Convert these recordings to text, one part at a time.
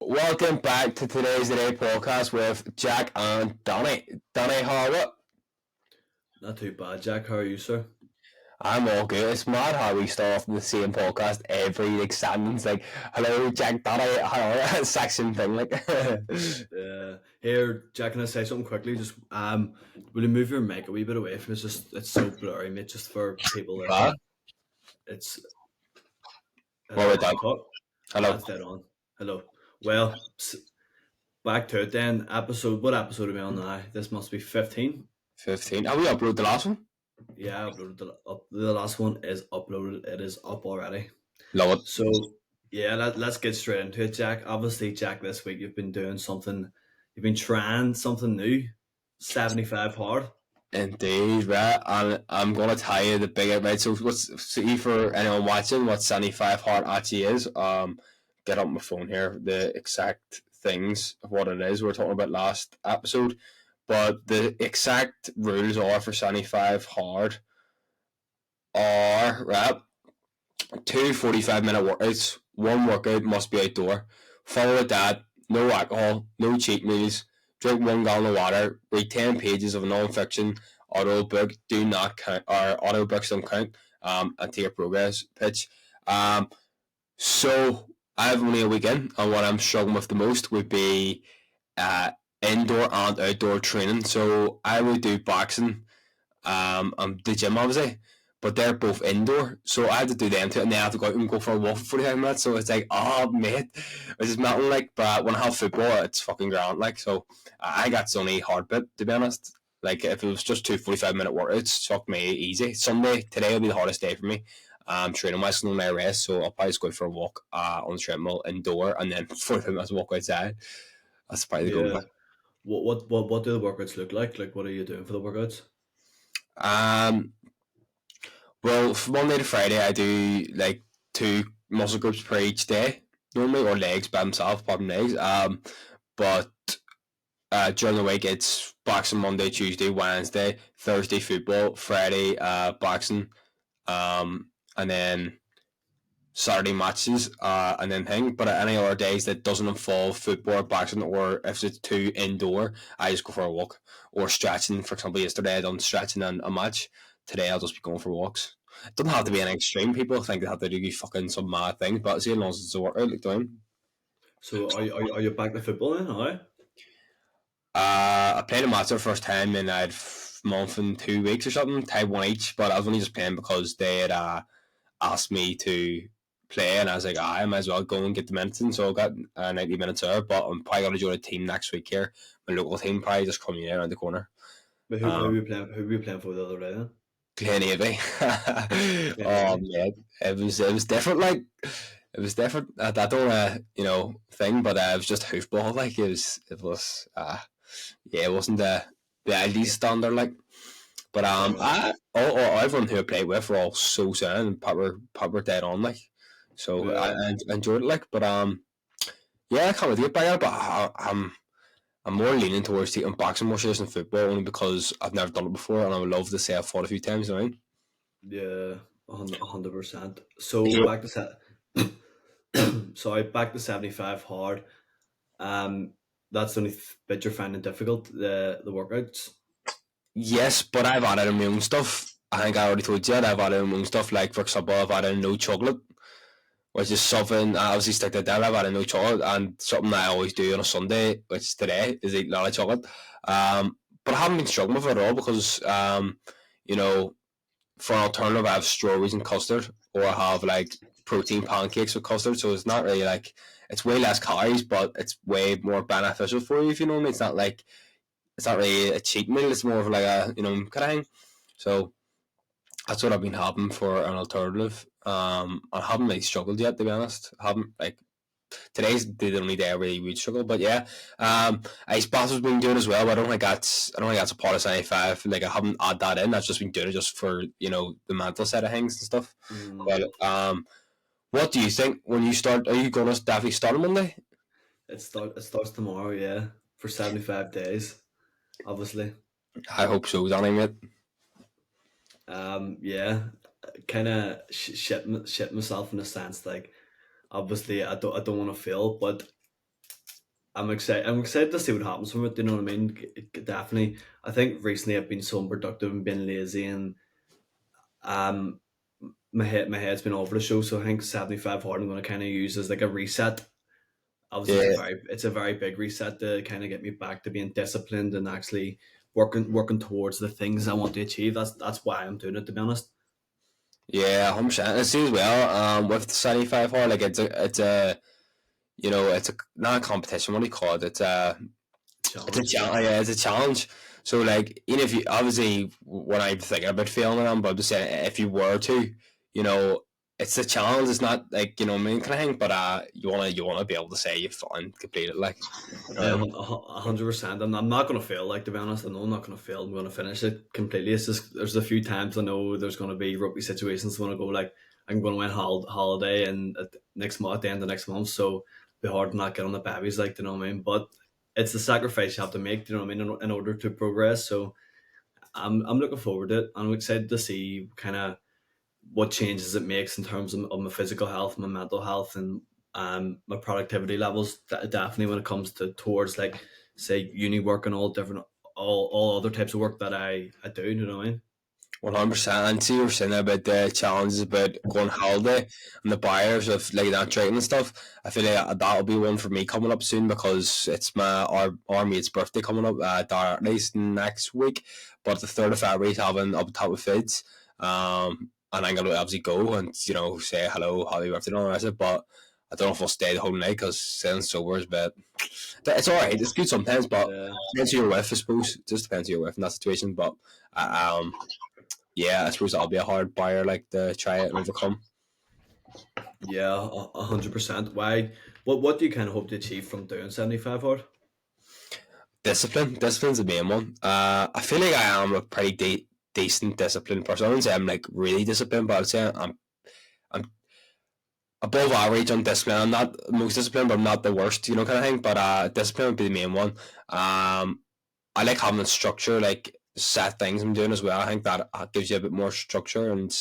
Welcome back to today's Today podcast with Jack and Danny. Danny, how are you? Not too bad, Jack. How are you, sir? I'm all good. It's mad how we start off the same podcast every sentence. Like, hello, Jack, Danny, how are you? Section thing, like. Here, Jack. Can I say something quickly? Just will you move your mic a wee bit away from us? It's so blurry, mate. Just for people Huh? listening. It's What hello. about that? Talk. Hello. That's dead on. Hello. Well, back to it then. What episode are we on now? This must be 15. 15. Have we uploaded the last one? Yeah, I uploaded the last one is uploaded. It is up already. Love it. So yeah, let's get straight into it, Jack. Obviously, Jack, this week you've been doing something. You've been trying something new. 75 hard. Indeed, right. And I'm going to tell you the big, right? So, for anyone watching what 75 Hard actually is, get up my phone here, the exact things of what it is we were talking about last episode. But the exact rules are for 75 Hard are, right, two 45-minute workouts. One workout must be outdoor. Follow that, no alcohol, no cheat meals, drink 1 gallon of water, read 10 pages of non-fiction, auto book, do not count, or auto books don't count, and take a progress pitch. So I have only a weekend, and what I'm struggling with the most would be indoor and outdoor training. So I would do boxing, and the gym obviously, but they're both indoor, so I had to do them too, and then I have to go out and go for a walk for 45 minutes. So it's like, oh mate, it's just melting. Like, but when I have football, it's fucking grand. Like, so I got the only hard bit, to be honest. Like, if it was just two 45-minute workouts, chuck me easy. Sunday today will be the hardest day for me. Training wise, no my rest, so I'll probably just go for a walk on the treadmill indoor, and then 45 minutes walk outside. That's probably the goal. Yeah. What do the workouts look like? Like, what are you doing for the workouts? Um, Well, from Monday to Friday, I do like two muscle groups per each day, normally, or legs by themselves, apart from legs. But during the week, it's boxing Monday, Tuesday, Wednesday, Thursday football, Friday boxing, and then Saturday matches, and then thing. But any other days that doesn't involve football or boxing, or if it's too indoor, I just go for a walk or stretching. For example, yesterday I done stretching and a match. Today I'll just be going for walks. It doesn't have to be an extreme. People think they have to do fucking some mad thing, but as long as it's a workout, like doing. So are you back to football then? Alright. I played a match the first time in a month and 2 weeks or something, tied one each, but I was only just playing because they had asked me to play, and I was like, I might as well go and get the minutes in. So I got 90 minutes there, but I'm probably going to join a team next week here. My local team probably just coming in around the corner. But who Um, were you playing? Who were you playing for the other day then? Glenavy. Oh Glenavy. man, it was different. Like, it was different. I don't thing, but it was just hoofball. Like, it was yeah, it wasn't the ideal standard. Like, but Fair enough. all everyone who I played with were all so sound and proper dead on. Like, so I, Yeah. I enjoyed it. Like, but yeah, I can't really get back. But I'm more leaning towards taking boxing more serious than football, only because I've never done it before, and I would love to say I've fought a few times. You know what I mean? Yeah. 100%. So Yeah. back to sorry, back to 75 hard. Um, that's the only bit you're finding difficult. The workouts. Yes, but I've added in my own stuff. I think I already told you that I've added in my own stuff. Like, for example, I've added in no chocolate, which is something I obviously stick to that. I've added no chocolate, and something that I always do on a Sunday, which today, is eat a lot of chocolate. But I haven't been struggling with it at all because, you know, for an alternative, I have strawberries and custard, or I have like protein pancakes with custard. So it's not really like, it's way less calories, but it's way more beneficial for you. If you know what I mean, it's not really a cheat meal. It's more of like a kind of thing. So that's what I've been having for an alternative. I haven't really struggled yet, to be honest. I haven't like today's the only day I really would struggle. But yeah, ice baths has been doing as well. But I don't think that's a part of 75. Like, I haven't added that in. I've just been doing it just for the mental side of things and stuff. Mm. But what do you think when you start? Are you going to definitely start on Monday? It starts tomorrow. Yeah, for 75 days. Obviously. I hope so, Danny, mate. Yeah, kind of shit myself in a sense. Like, obviously, I don't want to fail, but I'm excited. I'm excited to see what happens from it. Do you know what I mean? Definitely. I think recently I've been so unproductive and been lazy, and um, my head's been all over the show. So I think 75 hard I'm going to kind of use as like a reset. Obviously, Yeah, it's a very big reset to kind of get me back to being disciplined and actually working towards the things I want to achieve. That's why I'm doing it, to be honest. yeah, 100%. It seems well. With the 75 hard, like it's a it's a not a competition. What do you call it? It's a Challenge, yeah. challenge. Yeah, it's a challenge. So like, even if you obviously when I'm thinking about failing them, but I'm just saying if you were to, you know, it's a challenge. It's not like I mean kind of thing. But you wanna be able to say you've fun completed like. Yeah, 100%. I'm not going to fail. Like, to be honest, I know I'm not going to fail. I'm going to finish it completely. It's just there's a few times I know there's going to be rugby situations when I go like I'm going to win holiday and next month, at the end of next month. So it'll be hard to not get on the babies. Like, do you know what I mean? But it's the sacrifice you have to make. Do you know what I mean? In order to progress. So I'm looking forward to it. I'm excited to see kind of what changes it makes in terms of my physical health, my mental health, and my productivity levels. Definitely when it comes to towards like say uni work and all other types of work that I do. You know what I mean? 100%. And see, you were saying about the challenges about going holiday and the buyers of like that training and stuff. I feel like that'll be one for me coming up soon because it's our mate's birthday coming up. At least next week, but the 3rd of February he's having up top with Fids. And I'm gonna obviously go and say hello, happy birthday, and all the rest of it. But I don't know if I'll stay the whole night because staying sober is a bit. It's alright. It's good sometimes, but Yeah, depends who you're with. I suppose it just depends who you're with in that situation. But yeah, I suppose that'll be a hard buyer like to try it and overcome. yeah, 100%. Why? What do you kind of hope to achieve from doing 75 hard? Discipline's the main one. I feel like I am a pretty decent disciplined person. I wouldn't say I'm like really disciplined, but I'd say I'm above average on discipline. I'm not most disciplined, but I'm not the worst, kind of thing. But discipline would be the main one. I like having a structure, like set things I'm doing as well. I think that gives you a bit more structure and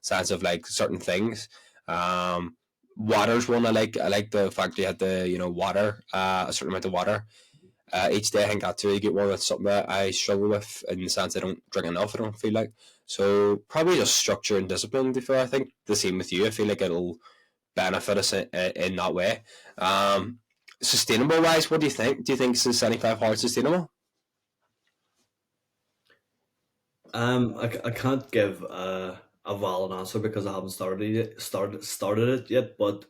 sense of like certain things. Um, Water's one I like. I like the fact you have to, water a certain amount of water each day. I think that's a really good one. That's something that I struggle with in the sense I don't drink enough. I don't feel like so probably just structure and discipline. Before I think the same with you. I feel like it'll benefit us in that way. Sustainable wise, what do you think? Do you think 75 hard sustainable? I can't give a valid answer because I haven't started it yet. But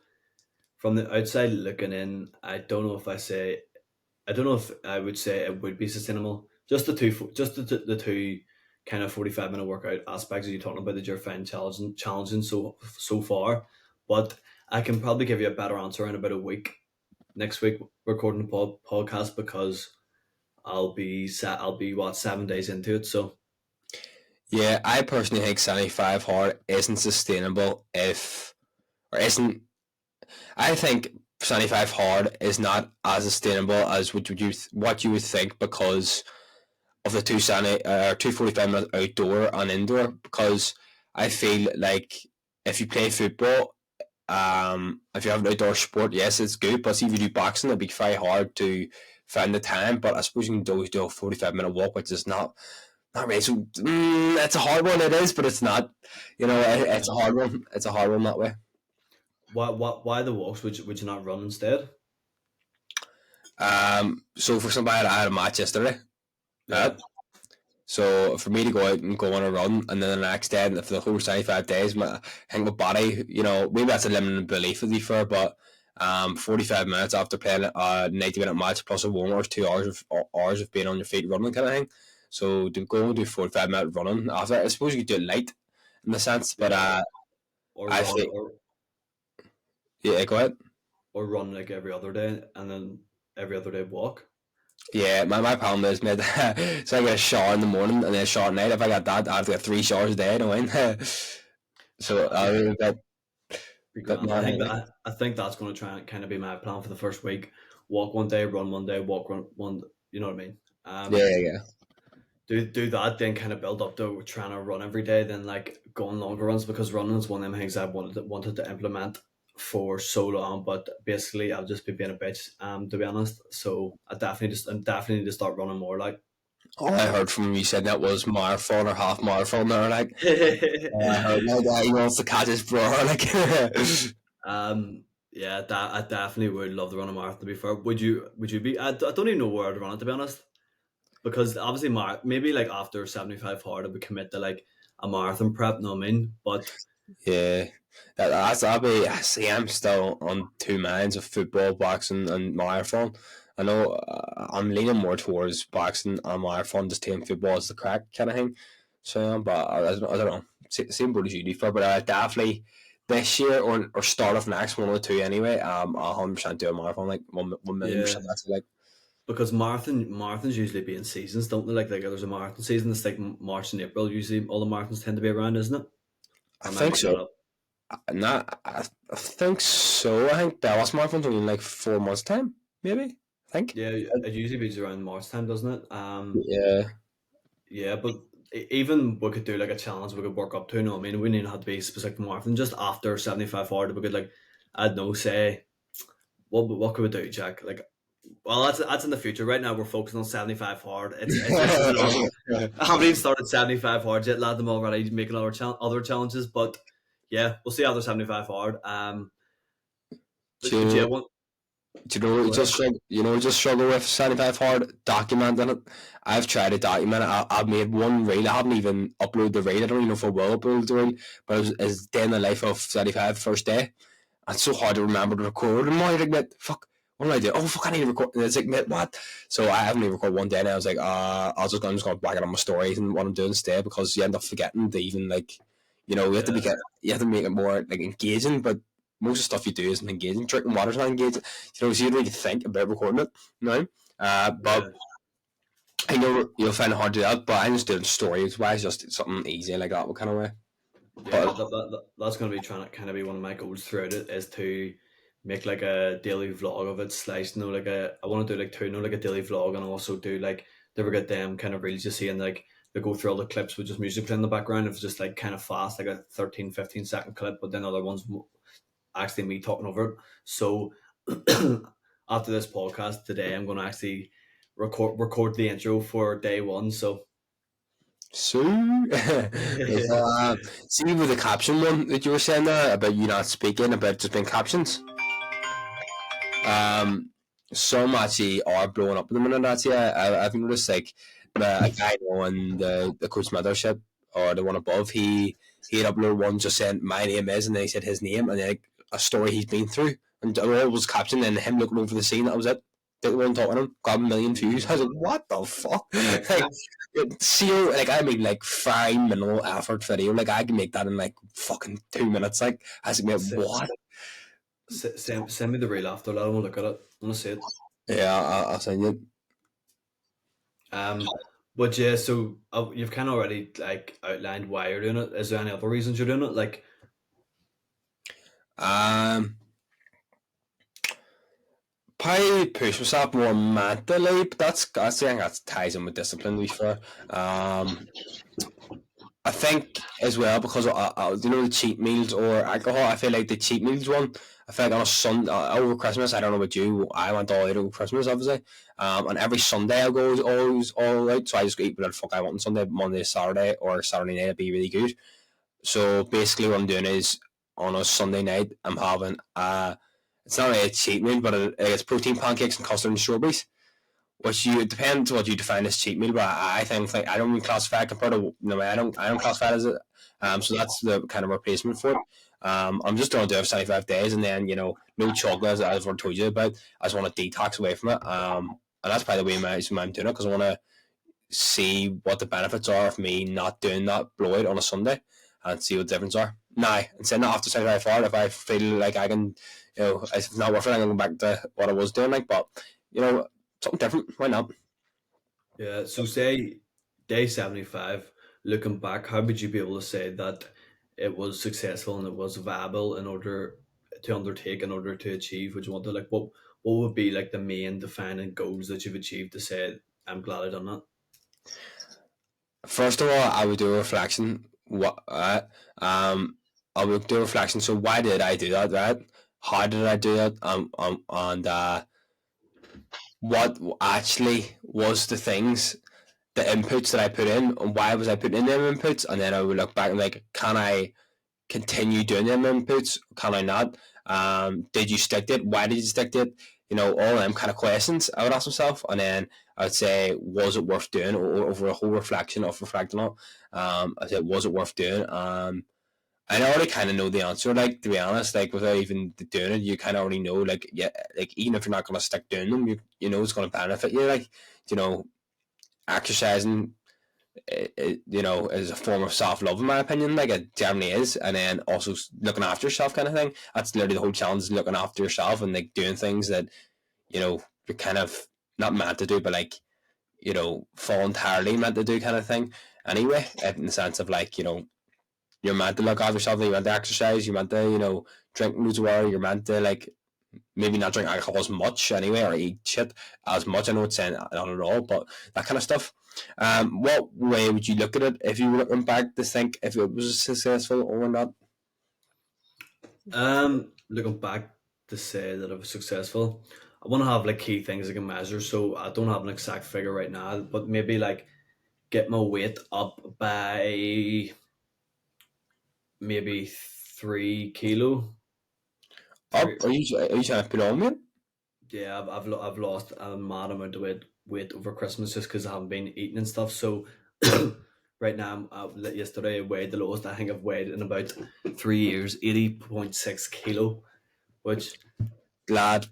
from the outside looking in, I don't know if I would say it would be sustainable. Just the two kind of 45-minute workout aspects that you're talking about that you're finding challenging so far. But I can probably give you a better answer in about a week. Next week, recording the podcast because I'll be what 7 days into it. So Yeah, I personally think 75 hard isn't sustainable if, or isn't, I think 75 hard is not as sustainable as what you would think because of the 245 minute outdoor and indoor. Because I feel like if you play football, if you have an outdoor sport, yes, it's good. But see, if you do boxing, it'd be very hard to find the time. But I suppose you can always do a 45-minute walk, which is not really. So it's a hard one. It is, but it's not. It's a hard one. It's a hard one that way. why the walks? Would you not run instead? So for somebody, I had a match yesterday. Yeah. So for me to go out and go on a run, and then the next day, and for the whole 75 days, I think my body, maybe that's a limiting belief to be fair, but 45 minutes after playing a 90-minute match plus a 1 or 2 hours of being on your feet running kind of thing. So to go and do 45-minute running after, I suppose you could do it light in the sense, but Yeah. Or I run think yeah, go ahead. or run like every other day and then every other day walk. Yeah, my problem is, mate, so I get a shower in the morning and then a shower at night. If I got that, I have to get 3 showers a day to win. So Be, be that grand. man. I think that's going to try and kind of be my plan for the first week. Walk one day, run one day, walk one. You know what I mean? Yeah, yeah. Do that, then kind of build up to trying to run every day, then like going longer runs because running is one of them things I wanted to implement for so long, but basically I've just been being a bitch, to be honest. So I definitely need to start running more. Like, All I heard from you said that was marathon or half marathon. There, like I heard like he wants to catch his bro. Like, yeah, that I definitely would love to run a marathon. To be fair, would you? Would you be? I don't even know where I'd run it, to be honest, because obviously, maybe like after 75 hard, I would commit to like a marathon prep. No, I mean, but yeah, that's I'll be. I see, I'm still on two minds of football, boxing, and marathon. I know I'm leaning more towards boxing and marathon, just taking football as the crack kind of thing. So, but I don't know. Same boat as you do for, but I definitely this year or start of next one or two anyway. 100% do a marathon, like 1,000,000%. yeah, That's like because marathons usually be in seasons, don't they? Like there's a marathon season. It's like March and April. Usually, all the marathons tend to be around, isn't it? I Or am I think making that so. up? Not, I think so. I think Dallas Marathon's only in like 4 months' time, maybe. I think. Yeah, it usually be around March time, doesn't it? Yeah. Yeah, but even we could do like a challenge we could work up to. No, I mean we need to have to be specific marathon. Just after 75 hard, we could like I don't know, say what could we do, Jack? Like, well, that's in the future. Right now, we're focusing on 75 hard. It's just moving on. I haven't even started 75 hard yet. Lad, them already making other challenges, but yeah, we'll see after 75 hard. do, But yeah, you, one do you know what go ahead. just struggle with 75 hard documenting it? I've tried to document it. I've made one reel. I haven't even uploaded the reel. I don't even know if I will upload the reel, but it's day in the life of 75 first day. It's so hard to remember to record. And I'm like, fuck, what do I do? Oh, fuck, I need to record. And it's like, mate, what? So I haven't even recorded one day and I was like, I'm just going to whack it on my stories and what I'm doing instead because you end up forgetting to even, like, Yeah, you have to make it more, like, engaging, but most of the stuff you do isn't engaging. Drinking water's not engaging. So you don't really think about recording it, but yeah. I know you'll find it hard to do that, but I'm just doing stories wise, just something easy like that kind of way. Yeah, But that's going to be trying to kind of be one of my goals throughout it is to make like a daily vlog of it. Slash, like I want to do like two, like a daily vlog, and also do like never get them kind of reels you see, and like they go through all the clips with just music playing in the background. If it's just like kind of fast, like a 13, 15 second clip, but then other ones actually me talking over it. So after this podcast today, I'm going to actually record the intro for day one. So so, see with the caption one that you were saying there about you not speaking, about just being captions. Um, some actually are blowing up at the minute. Actually, I've noticed like a guy on the Coach Mothership or the one above. He had uploaded one just saying my name is, and then he said his name and then like, a story he's been through, and it all was captioned and him looking over the scene. That was it. The one talking to him got 1,000,000 views. I was like, what the fuck? Like, see, like I made like 5 minimal effort video. Like I can make that in like fucking 2 minutes. Like I was like, s- what? send me the reel after that. I want to look at it. I want to see it. Yeah, I'll send you. Um, but yeah, so you've kind of already like outlined why you're doing it. Is there any other reasons you're doing it? Like, Um, probably push myself more mentally, but I think that ties in with discipline. To be fair, um, I think as well because the cheat meals or alcohol. I feel like the cheat meals one. I feel like on a Sunday over Christmas. I don't know about you. I went all out over Christmas, obviously. And every Sunday I go always all out. So I just go eat whatever the fuck I want on Sunday, Monday, Saturday, or Saturday night. It'd be really good. So basically, what I'm doing is on a Sunday night, I'm having it's not really a cheat meal, but it's protein pancakes and custard and strawberries. Which it depends what you define as cheat meal, but I think like I don't even classify it compared to I don't classify it as it. So that's the kind of replacement for it. I'm just going to do it for 75 days, and then no chocolate as I told you about. I just want to detox away from it. And that's probably the way I'm doing it because I want to see what the benefits are of me not doing that blowout on a Sunday and see what the difference are. Now, instead not after 75 hard, if I feel like I can, if it's not worth it, I'm going back to what I was doing. Like, but something different. Why not? yeah, so say day 75, looking back, how would you be able to say that it was successful and it was viable in order to undertake, in order to achieve what you wanted? Like, what would be like the main defining goals that you've achieved to say, I'm glad I done that? First of all, I would do a reflection. I would do a reflection. So why did I do that? Right? how did I do it, and what actually was the things, the inputs that I put in, and why was I putting in them inputs, and then I would look back and like, can I continue doing them inputs? Can I not? Did you stick to it? Why did you stick to it? You know, all them kind of questions I would ask myself, and then I would say, was it worth doing? Or over a whole reflection of reflecting on, I said, was it worth doing? I already kind of know the answer. Like, to be honest, like without even doing it, you kind of already know. Like, yeah, like even if you're not going to stick doing them, you know it's going to benefit you. Like, you know, exercising, you know, is a form of self love in my opinion. Like it generally is, and then also looking after yourself, kind of thing. That's literally the whole challenge: is looking after yourself and like doing things that, you know, you're kind of not meant to do, but like, you know, voluntarily meant to do, kind of thing. Anyway, in the sense of like, you know, you're meant to look after yourself. You're meant to exercise. You're meant to, you know, drink loads of water. You're meant to like maybe not drink alcohol as much anyway, or eat shit as much. I know it's saying not at all, but that kind of stuff. What way would you look at it if you were looking back to think if it was successful or not? Looking back to say that I was successful, I want to have like key things I can measure. So I don't have an exact figure right now, but maybe like get my weight up by maybe 3 kilo. Up? Three, Are you trying to put on weight? yeah, I've lost a mad amount of weight over Christmas just because I haven't been eating and stuff. So right now, yesterday I weighed the lowest I think I've weighed in about 3 years, 80.6 kilo, which Glad.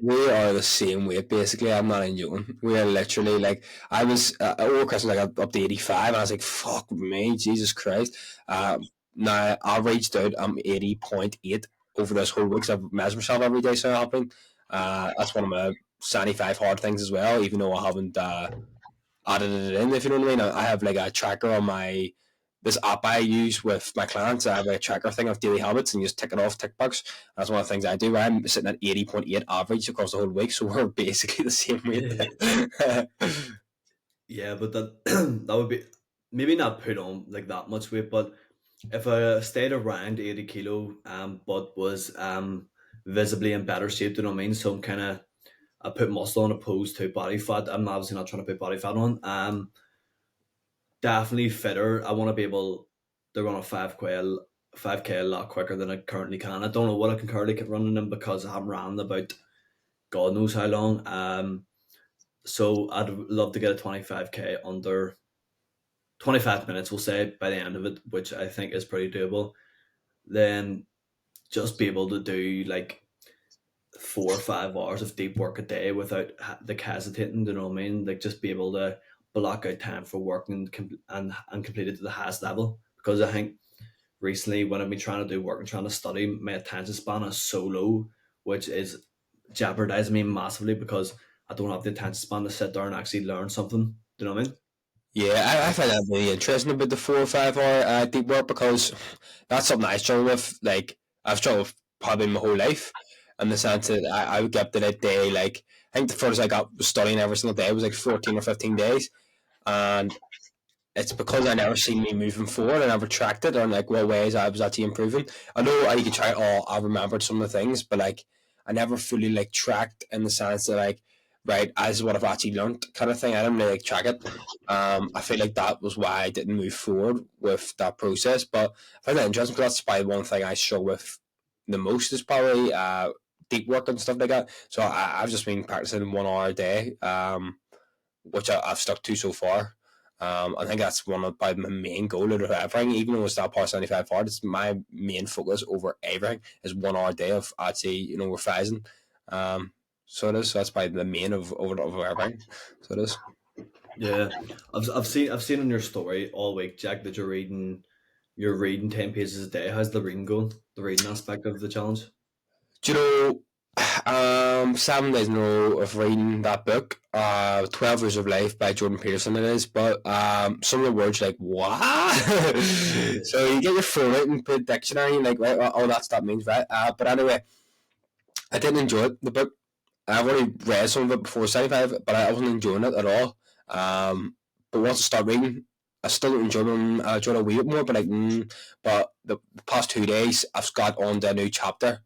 We are the same weight basically. I'm not even joking. We are literally like, I was over Christmas, like up to 85, and I was like, fuck me, Jesus Christ. Now I reached out. I'm 80.8 over this whole week. So I've measured myself every day. So helping. That's one of my 75 hard things as well. Even though I haven't added it in, if you know what I mean. I have like a tracker on my this app I use with my clients. I have a tracker thing of daily habits and just tick it off, tick box. That's one of the things I do. I'm sitting at 80.8 average across the whole week, so we're basically the same weight. yeah, but that that would be maybe not put on like that much weight, but if I stayed around 80 kilo, but was visibly in better shape, you know what I mean? So I'm kind of I put muscle on opposed to body fat. I'm obviously not trying to put body fat on. Definitely fitter. I want to be able to run a 5k a lot quicker than I currently can. I don't know what I can currently get running in because I haven't ran about God knows how long. So I'd love to get a 25k under 25 minutes, we'll say, by the end of it, which I think is pretty doable. Then just be able to do like 4 or 5 hours of deep work a day without like hesitating. You know what I mean? Like just be able to block out time for work and complete it to the highest level. Because I think recently when I've been trying to do work and trying to study, my attention span is so low, which is jeopardizing me massively because I don't have the attention span to sit there and actually learn something. Do you know what I mean? Yeah, I find that really interesting about the 4 or 5 hour deep work, because that's something I struggle with. Like, I've struggled with probably my whole life, in the sense that I would get up to that day. Like, I think the furthest I got was studying every single day was like 14 or 15 days. And it's because I never seen me moving forward. I never tracked it on like what ways I was actually improving. I know I could try. Oh, I remembered some of the things, but like I never fully like tracked, in the sense that like, right, as what I've actually learned, kind of thing. I didn't really like track it. I feel like that was why I didn't move forward with that process. But I find that interesting because that's probably one thing I struggle with the most, is probably deep work and stuff like that. So I've just been practicing 1 hour a day, which I've stuck to so far. I think that's one of my main goal out of everything. Even though it's not part 75 hard, it's my main focus over everything is 1 hour a day of actually, you know, revising. So it is. So that's probably the main of over everything. So it is. Yeah, I've seen in your story all week, Jack, that you're reading 10 pages a day. How's the reading going? The reading aspect of the challenge. Do you know? 7 days in a row of reading that book, 12 Years of Life by Jordan Peterson it is, but some of the words like, what? So you get your phone out and put a dictionary and like, right, oh, that's that means, right? But anyway, I didn't enjoy it, the book. I've already read some of it before 75, but I wasn't enjoying it at all. But once I start reading, I still enjoy them. I enjoy it a wee bit more, but like, but the past 2 days, I've got on to a new chapter,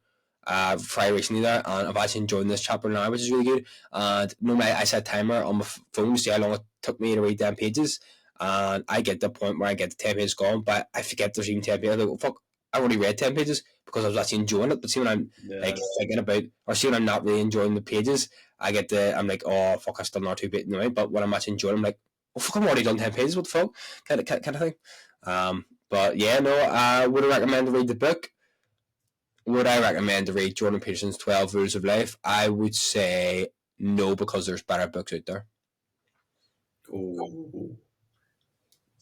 Friday recently there, and I've actually enjoyed this chapter now, which is really good. And normally I set a timer on my phone to see how long it took me to read 10 pages, and I get to the point where I get the 10 pages gone, but I forget there's even 10 pages. I go, fuck, I already read 10 pages because I was actually enjoying it. But see when I'm like thinking about, or see when I'm not really enjoying the pages, I'm like, oh fuck, I still not too bit anyway. But when I'm actually enjoying it, I'm like, oh fuck, I've already done 10 pages. What the fuck, kind of thing. But yeah, no, would I recommend to read the book? Would I recommend to read Jordan Peterson's 12 Rules of Life? I would say no, because there's better books out there. Oh,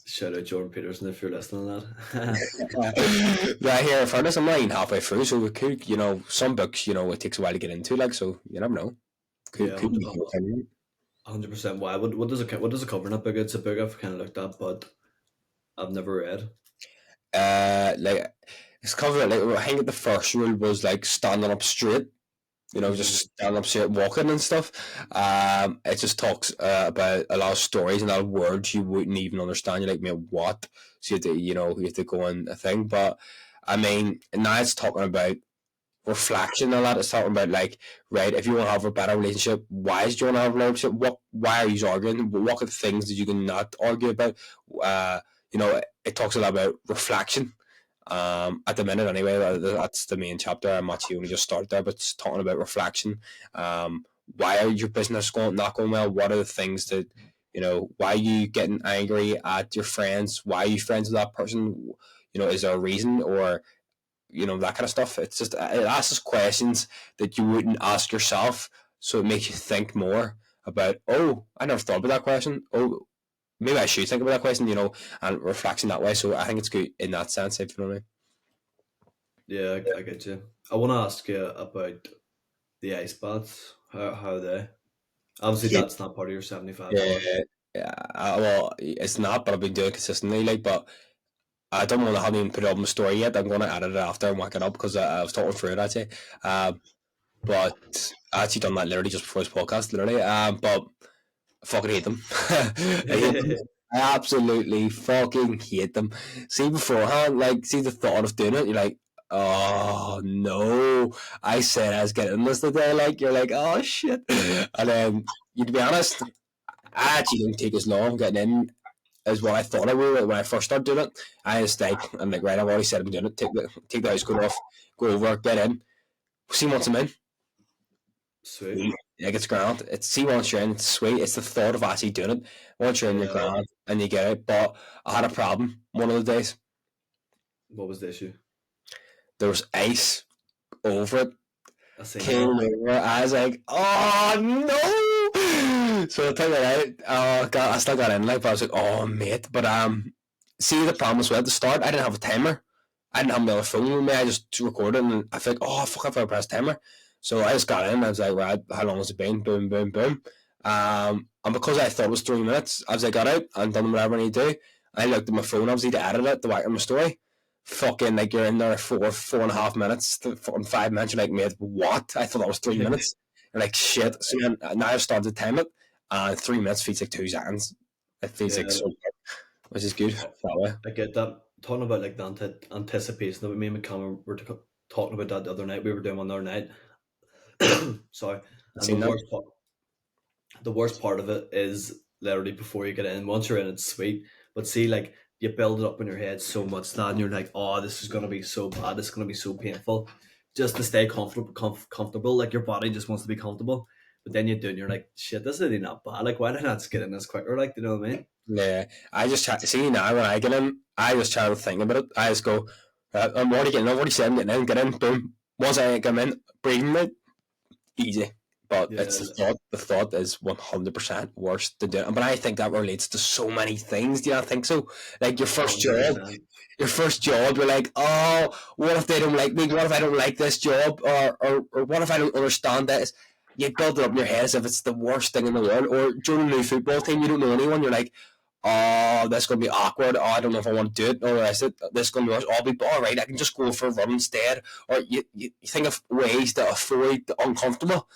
shout out Jordan Peterson if you're listening to that. Right here, fairness, I'm not even halfway through, so we could, some books, it takes a while to get into, like, so you never know. Yeah, 100%. Why? What does it cover in that book? It's a book I've kind of looked at, but I've never read. Like, it's covered, like, I think the first rule was like standing up straight, just standing up straight, walking and stuff. It just talks about a lot of stories and a lot of words you wouldn't even understand. You're like, man, what? So you have to go on a thing. But I mean, now it's talking about reflection a lot. It's talking about, like, right, if you want to have a better relationship, why do you want to have a relationship? Why are you arguing? What are the things that you can not argue about? It talks a lot about reflection. At the minute anyway, that's the main chapter. I'm actually only just started there, but it's talking about reflection. Why are your business not going well? What are the things that, why are you getting angry at your friends? Why are you friends with that person? Is there a reason? Or that kind of stuff. It's just, it asks questions that you wouldn't ask yourself, so it makes you think more about, oh, I never thought about that question. Oh, maybe I should think about that question, and reflection that way. So I think it's good in that sense, if you know what I mean. Yeah, I get you. I want to ask you about the ice baths. How are they? Obviously, that's not part of your 75 hours. Yeah. Well, it's not, but I've been doing it consistently. Like, but I don't want to have even put it up in the story yet. I'm going to edit it after and whack it up, because I was talking through it actually. But I actually done that literally just before this podcast, literally. But I fucking hate them. I hate them. I absolutely fucking hate them. See beforehand, like, see the thought of doing it, you're like, oh no, I said I was getting this today. Like, you're like, oh shit. And then, to be honest, I actually didn't take as long getting in as what I thought I would when I first started doing it. I just like, I'm like, right, I've already said I'm doing it. Take the house coat off, go over, get in, see once I'm in. Sweet. Like, it's grand. See once you're in, it's sweet. It's the thought of actually doing it. Once you're in, you're grand and you get it. But I had a problem one of the days. What was the issue? There was ice over it. Came over. I was like, oh no! So I took it out. I still got in, like, but I was like, oh mate. But see, the problem was, well, at the start I didn't have a timer. I didn't have my other phone with me. I just recorded, and I felt like, oh fuck, if I press timer. So I just got in. I was like, right, how long has it been? Boom, boom, boom. And because I thought it was 3 minutes, as I got out and done whatever I need to do, I looked at my phone, obviously, to edit it, to whack in my story. Fucking, like, you're in there 4.5 minutes, 5 minutes. You're like, mate, what? I thought that was 3 minutes. You're like, shit. So now I've started to time it, and 3 minutes feels like 2 seconds. It feels like so good, which is good that way. I get that. Talking about, like, the anticipation of it, me and McCallum were talking about that the other night. We were doing one the other night. Sorry. And the worst part of it is literally before you get in. Once you're in, it's sweet. But see, like, you build it up in your head so much that, and you're like, oh, this is going to be so bad. This is going to be so painful. Just to stay comfortable. Like, your body just wants to be comfortable. But then you do, and you're like, shit, this is really not bad. Like, why did I not get in this quicker? Like, you know what I mean? Yeah. I just see now when I get in, I just try to think about it. I just go, I'm already getting in. I've already said I'm getting in. Get in. Boom. Once I come in, breathing it, easy. But it's the thought is 100% worse than doing it. But I think that relates to so many things. Do you not think so? Like, your first job, you're like, oh, what if they don't like me? What if I don't like this job? Or what if I don't understand this? You build it up in your head as if it's the worst thing in the world. Or during a new football team, you don't know anyone. You're like, oh, this is going to be awkward. Oh, I don't know if I want to do it. Or this is going to be worse. I'll be all right. I can just go for a run instead. Or you think of ways to avoid the uncomfortable.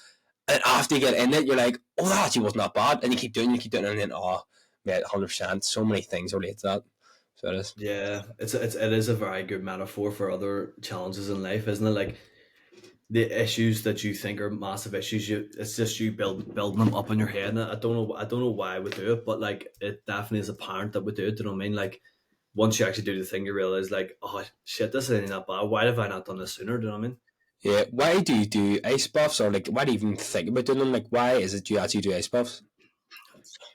And after you get in it, you're like, oh, that actually was not bad. And you keep doing it, and then, oh, yeah, 100%. So many things relate to that. So it is. Yeah, it is a very good metaphor for other challenges in life, isn't it? Like, the issues that you think are massive issues, it's just you building them up in your head. And I don't know why we do it, but like it definitely is apparent that we do it. You know what I mean? Like once you actually do the thing, you realize like, oh shit, this isn't that bad. Why have I not done this sooner? Do you know what I mean? Yeah. Why do you do ice baths, or like why do you even think about doing them? Like, why is it you actually do ice baths?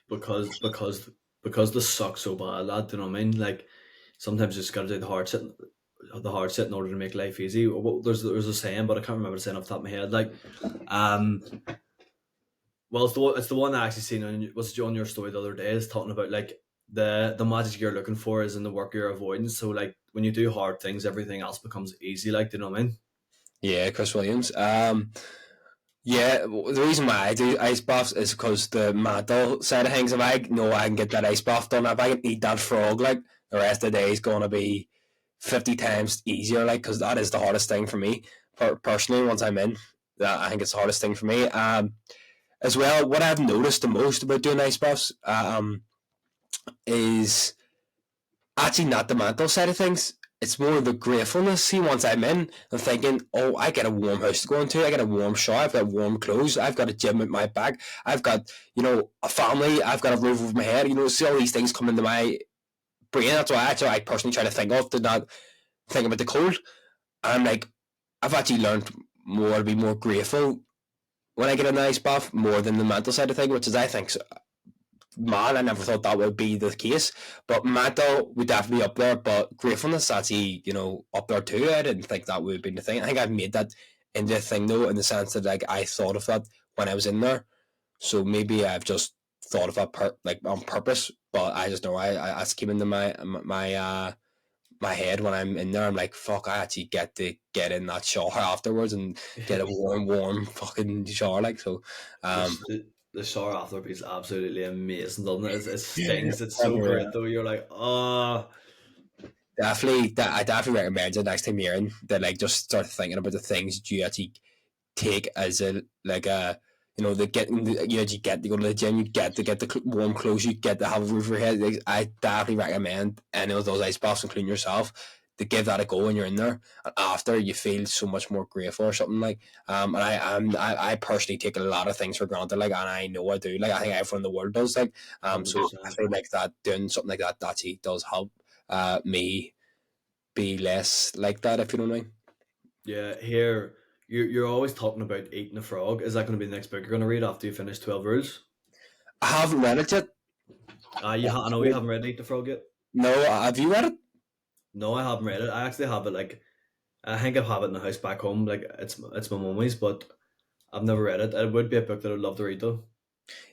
Because the suck so bad, lad. Do you know what I mean? Like sometimes you just got to do the hard shit in order to make life easy. There's a saying, but I can't remember the saying off the top of my head. Like, um, well, it's the one I actually seen on was on your story the other day. Is talking about like the magic you're looking for is in the work you're avoiding. So like when you do hard things, everything else becomes easy. Like, do you know what I mean? Yeah, Chris Williams. Yeah, the reason why I do ice baths is because the mental side of things. If I know I can get that ice bath done, if I can eat that frog, like the rest of the day is gonna be 50 times easier. Like, because that is the hardest thing for me personally. Once I'm in, that I think it's the hardest thing for me. As well, what I've noticed the most about doing ice baths, is actually not the mental side of things. It's more the gratefulness. See, once I'm in, I'm thinking, oh, I get a warm house to go into. I get a warm shower. I've got warm clothes. I've got a gym at my back. I've got, a family. I've got a roof over my head. See all these things come into my brain. That's why I personally try to think of, to not think about the cold. And I'm like, I've actually learned more to be more grateful when I get a nice bath, more than the mental side of things, which is, I think, man, I never thought that would be the case. But mental would definitely be up there, but gratefulness actually, up there too. I didn't think that would have been the thing. I think I've made that into a thing though, in the sense that like I thought of that when I was in there. So maybe I've just thought of that on purpose, but I just know I just came into my head when I'm in there. I'm like, fuck, I actually get to get in that shower afterwards and get a warm fucking shower. Like, so, The shower after is absolutely amazing, doesn't it? It yeah, stings. It's so great though. You're like, oh, definitely. I definitely recommend it next time you're in, that like just start thinking about the things that you actually take as a like a the getting you get to go to the gym, you get to get the warm clothes, you get to have a roof over your head. Like, I definitely recommend any of those ice baths, including yourself, to give that a go when you're in there. And after, you feel so much more grateful or something like. And I personally take a lot of things for granted, like, and I know I do. Like, I think everyone in the world does. Like, so I 100%. feel like that doing something like that actually does help me be less like that. If you know what I mean. Yeah, here you're always talking about eating a frog. Is that going to be the next book you're going to read after you finish 12 Rules? I haven't read it yet. I know you haven't read Eat the Frog yet. No, have you read it? No, I haven't read it. I actually have it. Like, I think I have it in the house back home. Like, it's my mummy's, but I've never read it. It would be a book that I'd love to read though.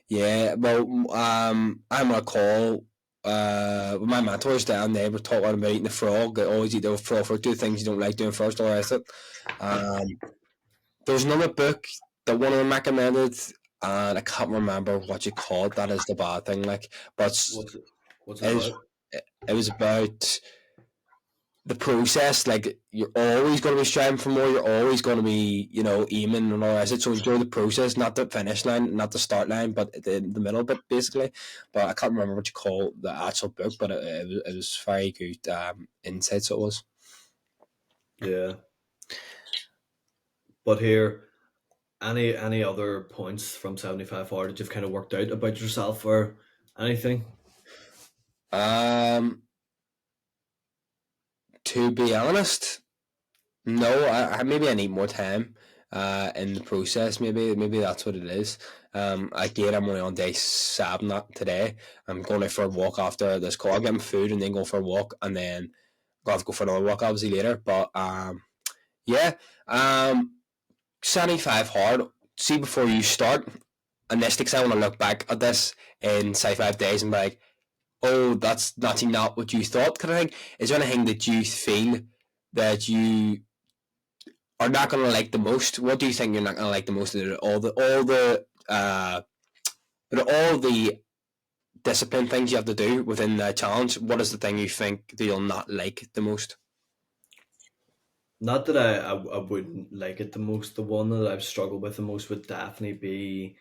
Yeah, well, I'm on a call. With my mentors down there, we're talking about eating the frog. They always eat the frog for two things you don't like doing first, all the rest of it. There's another book that one of them recommended, and I can't remember what you called. That is the bad thing, like, but What's it? What's it it, was- about? it was about the process. Like, you're always going to be striving for more. You're always going to be, aiming and all that. So enjoy the process, not the finish line, not the start line, but the middle bit, basically. But I can't remember what you call the actual book, but it was very good insight. So it was. Yeah, but here, any other points from 75 hard that you've kind of worked out about yourself or anything? Um, to be honest, no. I maybe I need more time. In the process, maybe that's what it is. Again, I'm only on day 7 today. I'm going out for a walk after this call. I'm getting food and then go for a walk, and then I'll have to go for another walk obviously later. But yeah, 75 hard. See, before you start, and this takes, I want to look back at this in say 5 days and be like, oh, that's not what you thought, kind of thing. Is there anything that you feel that you are not going to like the most? What do you think you're not going to like the most? All the discipline things you have to do within the challenge. What is the thing you think that you'll not like the most? Not that I wouldn't like it the most. The one that I've struggled with the most would definitely be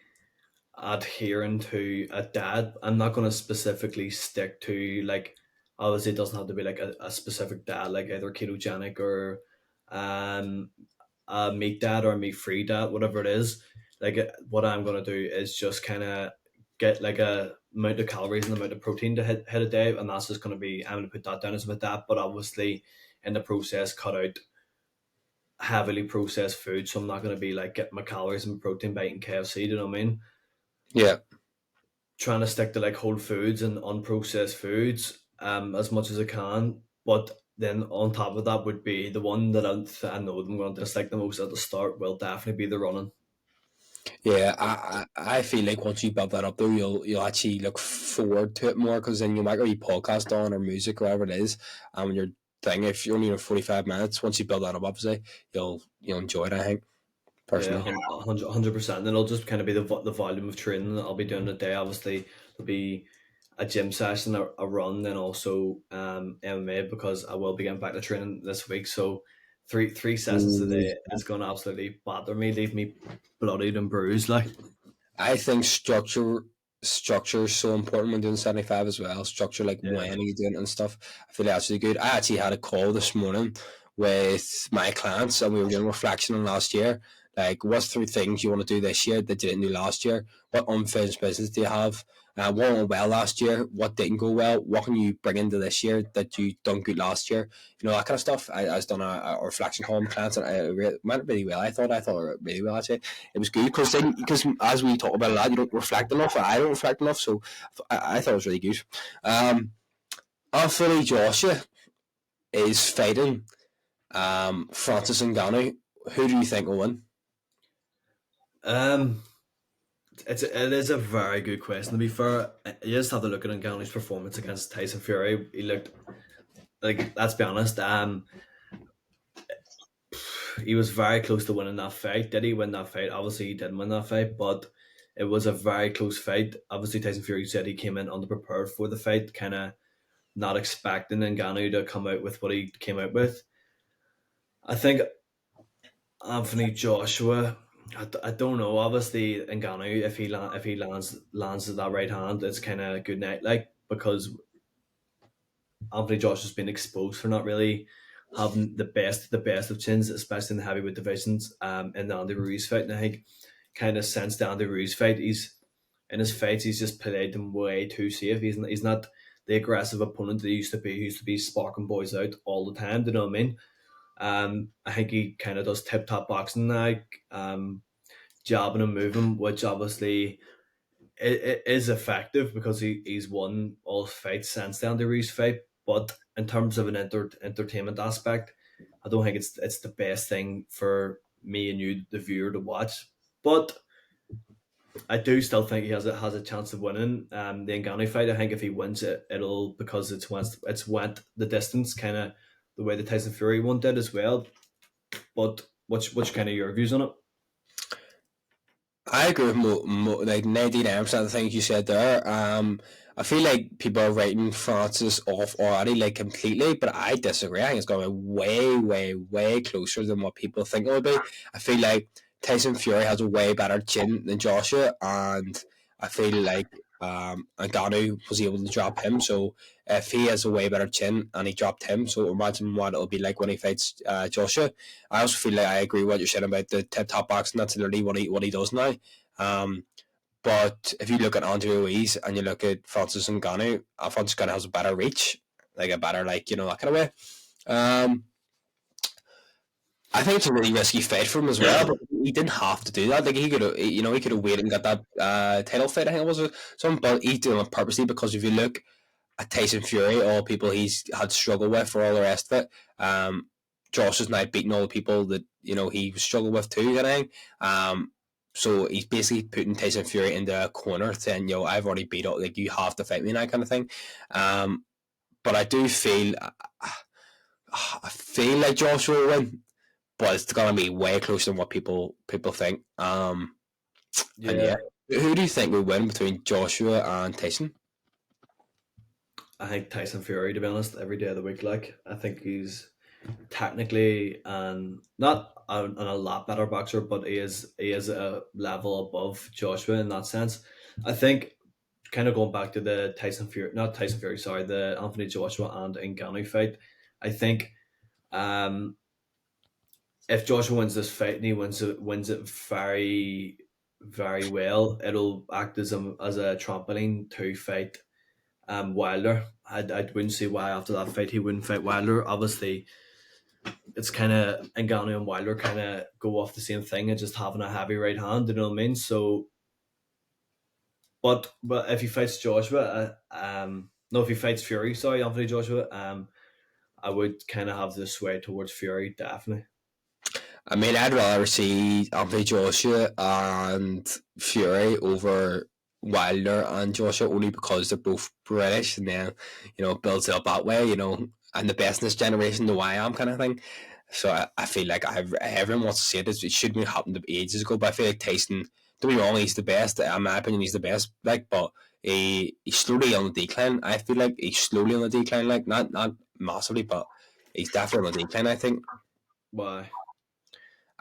adhering to a diet. I'm not going to specifically stick to like, obviously it doesn't have to be like a specific diet, like either ketogenic or um a meat diet or a meat free diet, whatever it is. Like what I'm gonna do is just kind of get like a amount of calories and the amount of protein to hit a day, and that's just gonna be I'm gonna put that down as my diet, but obviously in the process cut out heavily processed food, so I'm not gonna be like getting my calories and protein by eating KFC. Do you know what I mean? Yeah. Trying to stick to like whole foods and unprocessed foods as much as I can. But then on top of that would be the one that I know I'm going to dislike the most at the start will definitely be the running. Yeah, I feel like once you build that up though, you'll actually look forward to it more because then you might have your podcast on or music or whatever it is, and your thing. If you're only 45 minutes, once you build that up, obviously you'll enjoy it. I think Yeah, personally. 100%. And it'll just kind of be the volume of training that I'll be doing a day. Obviously, there'll be a gym session, a run, and also MMA because I will be getting back to training this week. So three sessions a Mm. day is going to absolutely bother me, leave me bloodied and bruised. Like, I think structure is so important when doing 75 as well. Structure, like yeah, when are you doing it and stuff. I feel that's really good. I actually had a call this morning with my clients and we were doing reflection on last year. Like, what's 3 things you want to do this year that you didn't do last year? What unfinished business do you have? What went well last year? What didn't go well? What can you bring into this year that you done good last year? You know, that kind of stuff. I was done a reflection call with clients and it went really well. I thought it really well actually. It was good because as we talk about a lot, you don't reflect enough. I don't reflect enough, so I thought it was really good. Anthony Joshua is fighting Francis Ngannou. Who do you think will win? um, it is a very good question. To be fair, you just have to look at Ngannou's performance against Tyson Fury. He looked like, let's be honest, he was very close to winning that fight. Did he win that fight? Obviously, he didn't win that fight, but it was a very close fight. Obviously, Tyson Fury said he came in underprepared for the fight, kind of not expecting Ngannou to come out with what he came out with. I think Anthony Joshua. I don't know. Obviously, Ngannou, if he lands that right hand, it's kind of good night, like, because Anthony Joshua's been exposed for not really having the best of chins, especially in the heavyweight divisions. In the Andy Ruiz fight, and I think kind of since the Andy Ruiz fight, he's in his fights he's just played them way too safe. He's not the aggressive opponent that he used to be. He used to be sparking boys out all the time. Do you know what I mean? I think he kind of does tip top boxing now, jabbing and moving, which obviously it is effective because he's won all fights since the Andy Ruiz fight. But in terms of an entertainment aspect, I don't think it's the best thing for me and you, the viewer, to watch. But I do still think he has a chance of winning the Ngannou fight. I think if he wins it, it'll because it's went the distance, kind of the way the Tyson Fury one did as well. But what's kind of your views on it? I agree with like 99% of the things you said there. I feel like people are writing Francis off already, like completely, but I disagree. I think it's going to be way, way, way closer than what people think it will be. I feel like Tyson Fury has a way better chin than Joshua, and I feel like Ngannou was able to drop him. So if he has a way better chin and he dropped him, so imagine what it'll be like when he fights Joshua. I also feel like I agree with what you're saying about the tip top boxing. That's literally what he does now. Um, but if you look at Andre Ruiz and you look at Francis Ngannou, Francis Ngannou has a better reach, like a better, like, that kind of way. I think it's a really risky fight for him as well, but he didn't have to do that. Like, he could have waited and got that title fight, I think it was, or something, but he's doing it purposely because if you look at Tyson Fury, all people he's had struggled with for all the rest of it, Josh is now beating all the people that, he was struggled with too, I think. So he's basically putting Tyson Fury into a corner saying, I've already beat up, like, you have to fight me, and that kind of thing. But I do feel, I feel like Joshua will win, but it's going to be way closer than what people think. And Yeah, who do you think will win between Joshua and Tyson? I think Tyson Fury, to be honest, every day of the week. Like, I think he's technically and not a lot better boxer, but he is a level above Joshua in that sense. I think kind of going back to the Tyson Fury, not Tyson Fury, sorry, the Anthony Joshua and Ngannou fight. I think um if Joshua wins this fight and he wins it very very well, it'll act as a trampoline to fight Wilder. I wouldn't see why after that fight he wouldn't fight Wilder. Obviously, it's kind of Ngannou and Wilder kind of go off the same thing and just having a heavy right hand. You know what I mean? So, but if he fights Joshua, no, if he fights Fury, sorry, Anthony Joshua, I would kind of have this sway towards Fury, definitely. I mean, I'd rather see Anthony Joshua and Fury over Wilder and Joshua only because they're both British, and then it builds it up that way. I'm the best in this generation, the I am kind of thing. So I feel like everyone wants to say this. It should have happened ages ago, but I feel like Tyson. Don't be wrong, he's the best. In my opinion, he's the best. But he's slowly on the decline. I feel like he's slowly on the decline. Not massively, but he's definitely on the decline. I think. Why?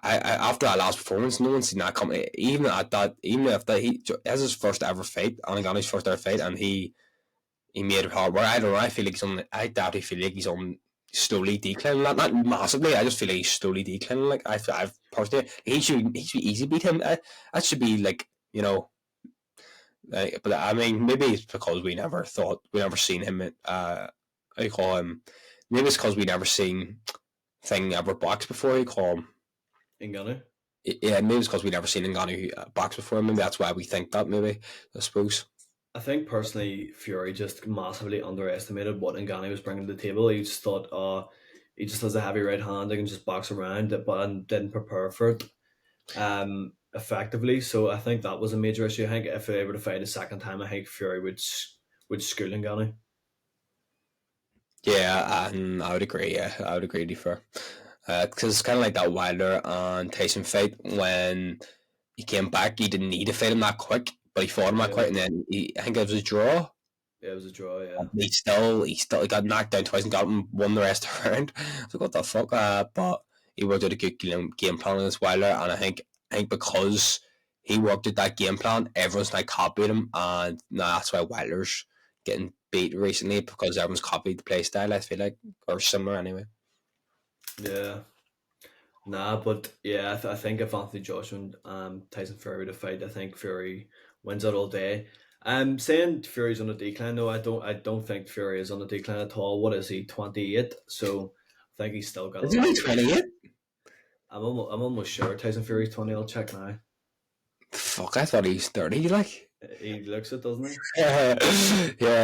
I after that last performance, no one's seen that coming. Even after he has his first ever fight, Ngannou's first ever fight, and he made it hard work. I don't know. I feel like I definitely feel like he's on slowly declining. Not massively. I just feel like he's slowly declining. Like I've personally, he should easily beat him. That should be but I mean, maybe it's because we never seen him. How you call him? Maybe it's because we never seen thing ever box before. You call him. Ngannou? Yeah, maybe it's because we never seen Ngannou box before. Maybe that's why we think that. Maybe I suppose. I think personally, Fury just massively underestimated what Ngannou was bringing to the table. He just thought, he just has a heavy right hand, he can just box around, but didn't prepare for it effectively. So I think that was a major issue. I think if they were to fight a second time, I think Fury would school Ngannou. Yeah, I would agree. Yeah, I would agree to fair. Because it's kind of like that Wilder and Tyson fight when he came back. He didn't need to fight him that quick, but he fought him that quick, and then I think it was a draw. Yeah, it was a draw. Yeah, he still got knocked down twice and got him won the rest of the round. I was like, what the fuck? But he worked out a good game plan against Wilder, and I think because he worked out that game plan, everyone's copied him, and that's why Wilder's getting beat recently because everyone's copied the play style. I feel like, or similar anyway. Yeah. Nah, but yeah, I think if Anthony Joshua and Tyson Fury were to fight, I think Fury wins it all day. I'm saying Fury's on a decline. No, I don't think Fury is on a decline at all. What is he? 28. So I think he's still got. Is he 28? I'm almost sure Tyson Fury's 20. I'll check now. Fuck, I thought he was 30. Like he looks it, doesn't he? Yeah,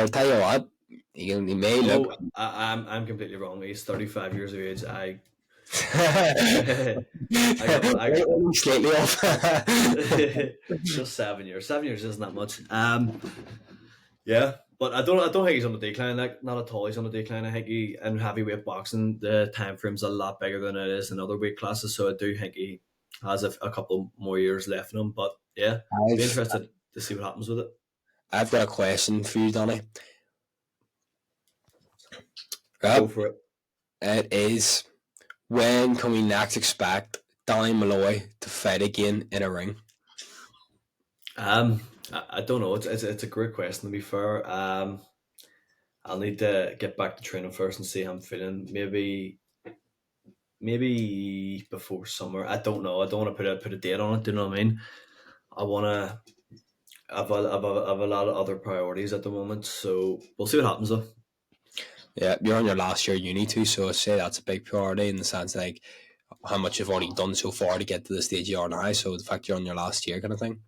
I'll tell you what. He may look. I'm completely wrong. He's 35 years of age. I got slightly off. Just 7 years. 7 years isn't that much. Yeah, but I don't think he's on the decline. Not at all. He's on the decline. I think in heavyweight boxing the time frame's a lot bigger than it is in other weight classes. So I do think he has a couple more years left in him. But yeah, I'd be interested to see what happens with it. I've got a question for you, Donny. Go for it. It is, when can we next expect Danny Malloy to fight again in a ring? I don't know. It's a great question, to be fair. I'll need to get back to training first and see how I'm feeling. Maybe before summer. I don't know. I don't want to put a date on it. Do you know what I mean? I want to. I've a lot of other priorities at the moment, so we'll see what happens though. Yeah, you're on your last year of uni too, so I'd say that's a big priority in the sense how much you've already done so far to get to the stage you are now. So the fact you're on your last year kind of thing.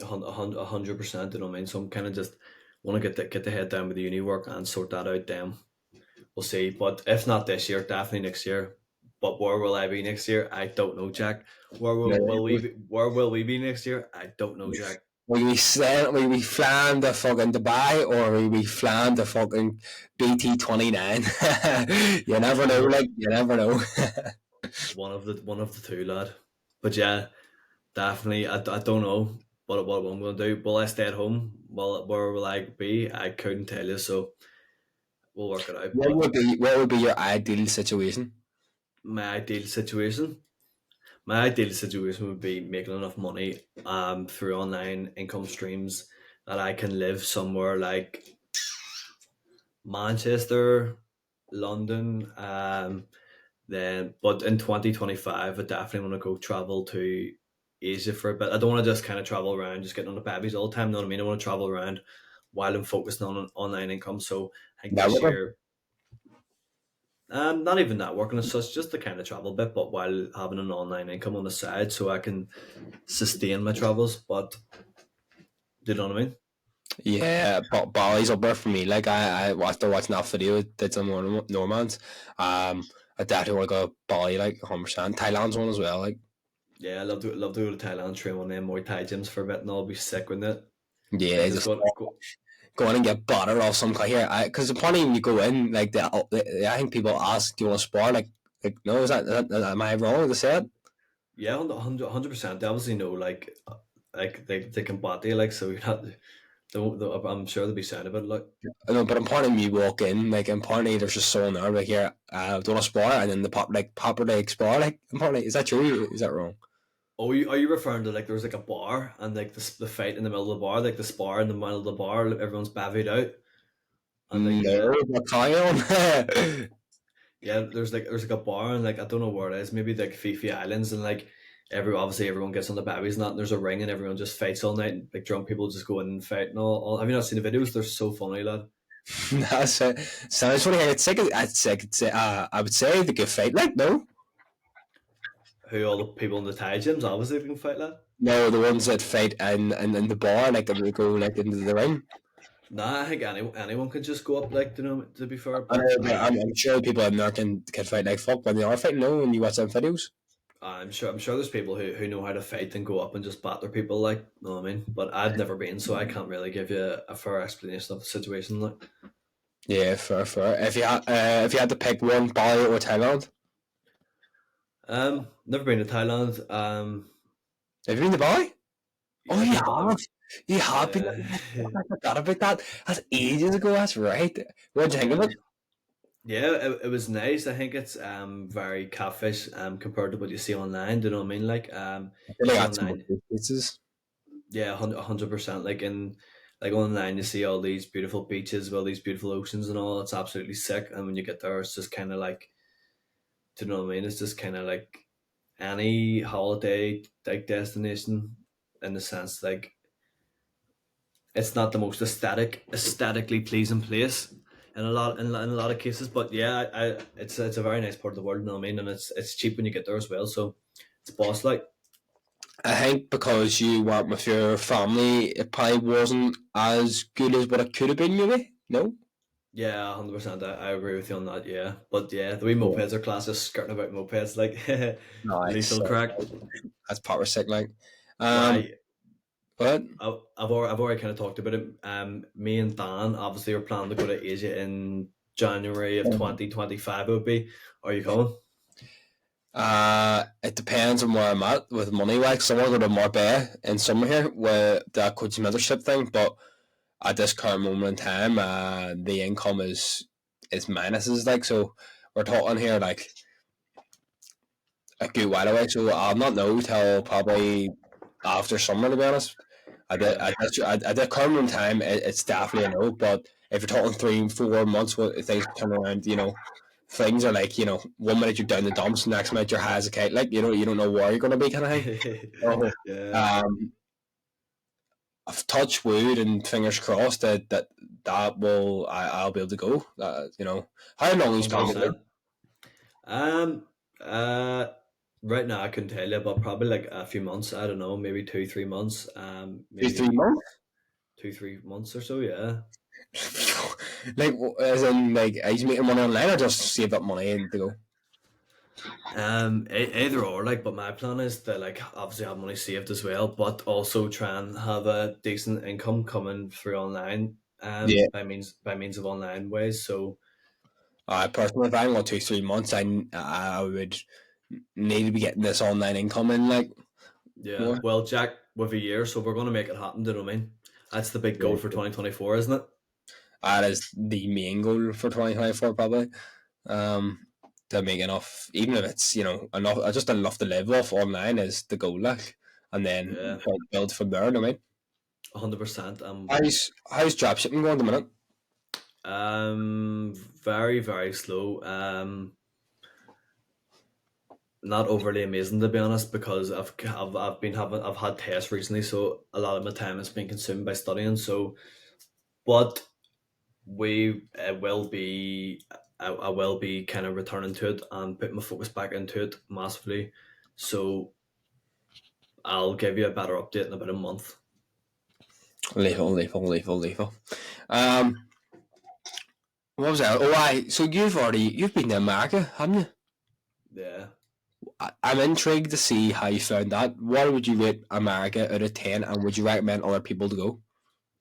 100%. You know what I mean? So I'm kind of just want to get the head down with the uni work and sort that out. Then we'll see. But if not this year, definitely next year. But where will I be next year? I don't know, Jack. Where will we be next year? I don't know, Jack. Will we flying to fucking Dubai, or will we flying to fucking BT29? You never know, you never know. one of the two, lad. But yeah, definitely. I don't know what I'm going to do. Will I stay at home? Well, where will I be? I couldn't tell you. So we'll work it out. What would be your ideal situation? My ideal situation would be making enough money through online income streams that I can live somewhere like Manchester, London, Then, but in 2025, I definitely want to go travel to Asia for a bit. I don't want to just kind of travel around, just getting on the babies all the time. You know what I mean? I want to travel around while I'm focusing on an online income. So I think this Networking. year, not even networking as such, just the kind of travel bit, but while having an online income on the side, so I can sustain my travels. But do you know what I mean? Yeah, but Bali's up there for me. Like after watching that video, did some Normans. I definitely want to go to Bali, like 100%. Thailand's one as well. Like, Yeah, I love to go to Thailand, train one of them Muay Thai gyms for a bit, and I'll be sick with it. yeah, Like just just go. go in and get butter off some kind here. Because apparently when you go in, like I think people ask, "Do you want to spar?" Like no, am I wrong to say it? Yeah, 100%. They obviously know like they can body like so you're not. I'm sure they'll be sad about it. Like No, but apparently you walk in, like apparently there's just someone there, like here, do you want to spar? And then the popper like spar, like apparently is that true? Is that wrong? oh, are you referring to like there was like a bar and like the fight in the middle of the bar, like the spar in the middle of the bar, like, everyone's bavied out and like No, what's going on? yeah, there's like a bar and like I don't know where it is, maybe like Fifi Islands and like obviously everyone gets on the babies and that and there's a ring and everyone just fights all night and like drunk people just go in and fight and all. Have you not seen the videos? They're so funny, lad. That's it. Sounds funny. I would say the good fight. Like no, Who all the people in the Thai gyms obviously can fight, lad. no, the ones that fight in the bar, like they go like into the ring. Nah, I think anyone could just go up, like, you know, to be fair, I but know, but I'm sure people in there can fight like fuck when they are fighting. No, when you watch them videos. I'm sure there's people who know how to fight and go up and just batter people, like, you know what I mean? But I've never been, so I can't really give you a fair explanation of the situation, like. Yeah, fair, fair. If you had to pick one, Bali or Thailand, Never been to Thailand. have you been to Bali? Oh, Yeah, you but have. You have been. yeah, I forgot about that. That's ages ago. That's right. What'd you think of it? yeah, it was nice. I think it's very catfish compared to what you see online. Do you know what I mean? Like I you feel like see that's some online. pieces. Yeah, 100%. Like in like online, you see all these beautiful beaches, all these beautiful oceans, and all. It's absolutely sick. And when you get there, it's just kind of like, do you know what I mean? It's just kind of like any holiday like destination, in the sense like it's not the most aesthetically pleasing place in a lot of cases. But yeah, it's a very nice part of the world. You know what I mean? And it's cheap when you get there as well. So it's boss like. I think because you went with your family, it probably wasn't as good as what it could have been. Maybe no. Yeah, 100%. I agree with you on that. Yeah, but yeah, the wee Yeah. mopeds are class. Just skirting about mopeds like Nice. lethal crack. That's power sick. Like, um, Why? but I've already kind of talked about it. Me and Dan obviously are planning to go to Asia in January of 2025. It would be. Are you coming? it depends on where I'm at with money. Like, so I want to go to Marbella in summer here with the coaching mentorship thing, but at this current moment in time, the income is minuses. Like, so we're talking here like a good while away. So I'll not know till probably after summer. To be honest, Yeah. at the current moment in time, it's definitely a no. But if you're talking 3 4 months, what things turn around, things are like, 1 minute you're down the dumps, next minute you're high as a kite. Like, you don't know where you're going to be, kind of thing. So, Yeah. um, I've touched wood and fingers crossed that I'll be able to go. How long is planning to go? 100%. Um. Uh. Right now, I couldn't tell you, but probably like a few months. I don't know, maybe 2 3 months. Two, three Maybe months. 2 3 months or so. Yeah. Like, as in, like, are you making money online or just save up money and to go? Either or, like, but my plan is to like obviously have money saved as well, but also try and have a decent income coming through online. Yeah. By means of online ways. So I personally, if I got 2 3 months, I would need to be getting this online income in, like, yeah. more. Well, Jack, with a year, so we're gonna make it happen. Do you know what I mean? That's the big Yeah. goal for 2024, isn't it? That is the main goal for 2024, probably. Um, to make enough, even if it's, enough, just enough to live off online is the goal, like, and then Yeah, build from there. You know what I mean, 100%. how's dropshipping going at the minute? Very very slow. not overly amazing, to be honest, because I've had tests recently, so a lot of my time has been consumed by studying. So, but we will be I will be kind of returning to it and putting my focus back into it massively. So I'll give you a better update in about a month. Lethal. Um, what was that? So you've been to America, haven't you? Yeah. I'm intrigued to see how you found that. What would you rate America out of 10, and would you recommend other people to go?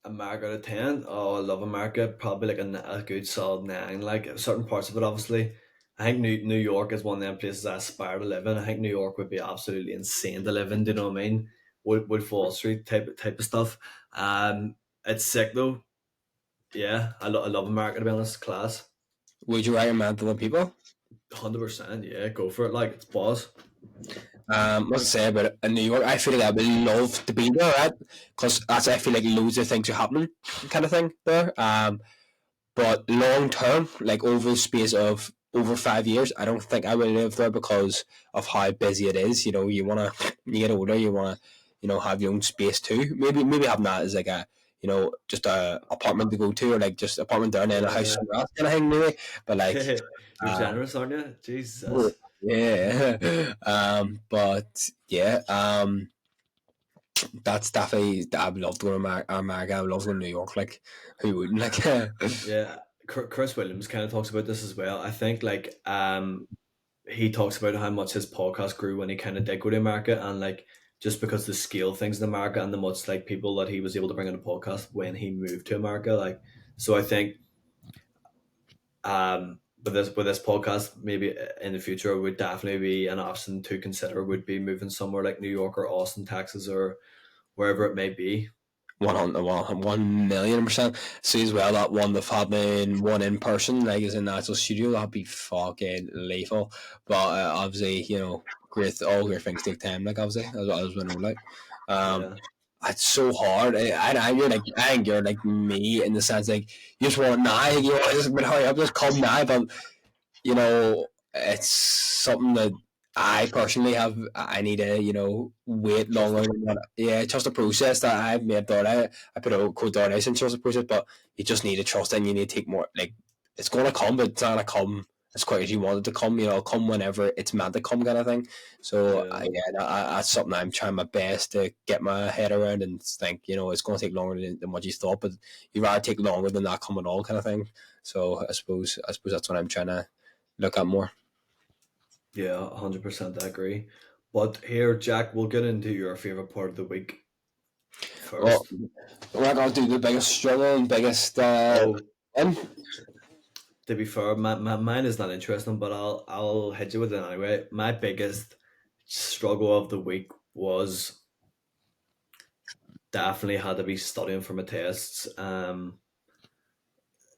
America out of 10. Oh, I love America. Probably like a good solid 9. Like certain parts of it, obviously. I think New York is one of them places I aspire to live in. I think New York would be absolutely insane to live in. Do you know what I mean? Wolf Wall Street type of stuff. It's sick though. Yeah, I love America, to be honest. Class. Would you recommend to other people? 100%. Yeah, go for it. Like it's boss. What to say about it in New York? I feel like I would love to be there, right? Because I feel like loads of things are happening, kind of thing there. But long term, like over the space of over 5 years, I don't think I will live there because of how busy it is. You know, you get older, you wanna, have your own space too. Maybe having that as like a, just a apartment to go to, or like just apartment there and then a house Yeah. somewhere else kind of thing, maybe. But like, You're uh, generous, aren't you? Jesus. yeah. But yeah. That's definitely. I would love to go to America. I would love to go to New York. Like, who wouldn't? Like, Yeah. Chris Williams kind of talks about this as well. I think like he talks about how much his podcast grew when he kind of did go to America, and like just because the scale of things in America and the much like people that he was able to bring on the podcast when he moved to America, like so I think with this podcast maybe in the future would definitely be an option to consider would be moving somewhere like New York or Austin, Texas, or wherever it may be. 1,000,000%. See as well that one of having one in person, like as in actual studio, that'd be fucking lethal. But obviously, all great things take time. Like obviously, as we know, like, um, Yeah. it's so hard. I think you're like me in the sense like you just want now, you want to just hurry up, just come now. But it's something that I personally have. I need to, wait Trust longer it. than that. Yeah, trust the process that I've made. I put a code down. I trust the process, but you just need to trust it. And you need to take more. Like it's gonna come, but it's not gonna come as quick as you want it to come. It'll come whenever it's meant to come, kind of thing. So Yeah. that's something I'm trying my best to get my head around and think. It's gonna take longer than what you thought, but you'd rather take longer than not come at all, kind of thing. So I suppose that's what I'm trying to look at more. Yeah, 100% I agree. But here, Jack, we'll get into your favorite part of the week Well, first. we're not going to do the biggest struggle and biggest Oh, win. to be fair, mine is not interesting, but I'll hit you with it anyway. My biggest struggle of the week was definitely had to be studying for my tests.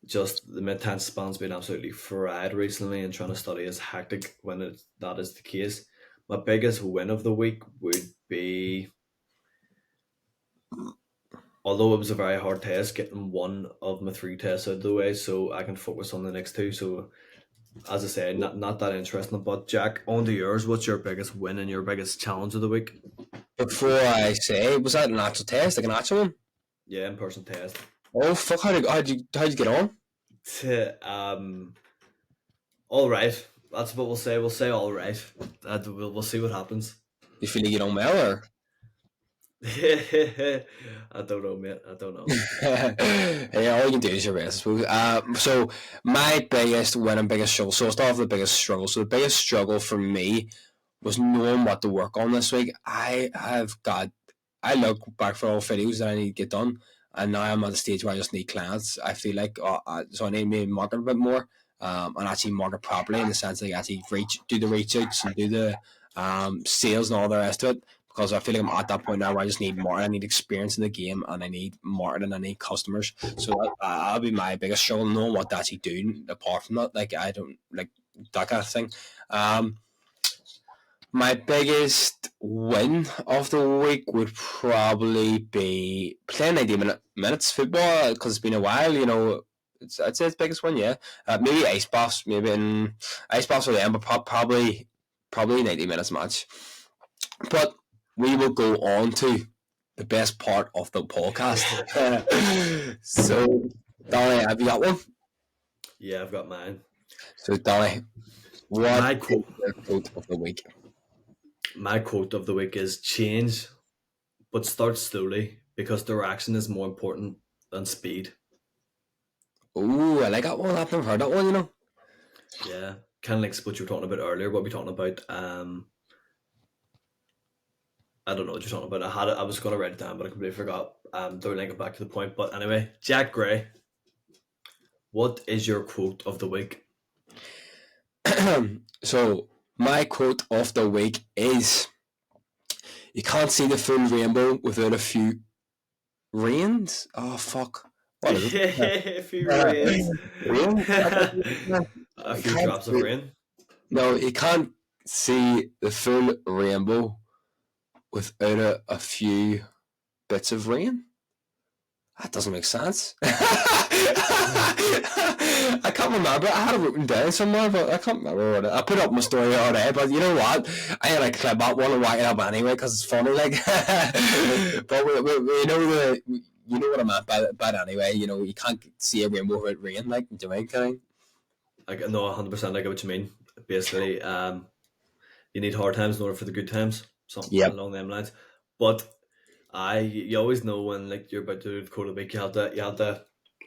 Just the mid tense span's been absolutely fried recently, and trying to study is hectic when that is the case. My biggest win of the week would be, although it was a very hard test, getting one of my three tests out of the way so I can focus on the next two. So, as I say, not that interesting. But, Jack, on to yours. What's your biggest win and your biggest challenge of the week? Before I say, was that an actual test, like an actual one? Yeah, in person test. Oh fuck! How'd you get on? um, all right. That's what we'll say. We'll say all right. We'll see what happens. You feel you get on well, or? I don't know, mate. I don't know. Yeah, all you can do is your best, I suppose. So my biggest win and biggest struggle. So I'll start off with the biggest struggle. So the biggest struggle for me was knowing what to work on this week. I look back for all videos that I need to get done, and now I'm at the stage where I just need clients. I feel like so I need to maybe market a bit more, and actually market properly in the sense like actually do the reach outs and do the sales and all the rest of it. Because I feel like I'm at that point now where I just need more. I need experience in the game, and I need marketing. I need customers. So that'll be my biggest struggle, knowing what to actually do. Apart from that, like I don't like that kind of thing. My biggest win of the week would probably be playing 90 minutes football because it's been a while. I'd say it's the biggest one. Yeah, maybe ice baths. Maybe in ice baths for them, but probably probably 90 minutes match. But we will go on to the best part of the podcast. So, Donny, have you got one? Yeah, I've got mine. So, Donny, what My is quote, your quote of the week? my quote of the week is change, but start slowly because direction is more important than speed. Ooh, I like that one. I've never heard that one, you know. Yeah, kind of like what you were talking about earlier. What we talking about? I don't know what you're talking about. I was going to write it down, but I completely forgot. Don't link it back to the point. But anyway, Jack Gray, what is your quote of the week? So, my quote of the week is: you can't see the full rainbow without a few rains. Oh, fuck. What is it? A few rains. Rain? A You few can't drops of see- rain. No, you can't see the full rainbow without a few bits of rain. That doesn't make sense. I can't remember. I had it written down somewhere, but I can't remember what I put up my story all day. But you know what? I had to clip that one and whack it up anyway because it's funny. Like, but we know you know what I meant by that anyway. You know, you can't see a rainbow without rain. Like, do you mean kind? I know 100%. I get what you mean. Basically, you need hard times in order for the good times. Something Yep. along them lines. But you always know when like you're about to do the quote of the week, you have to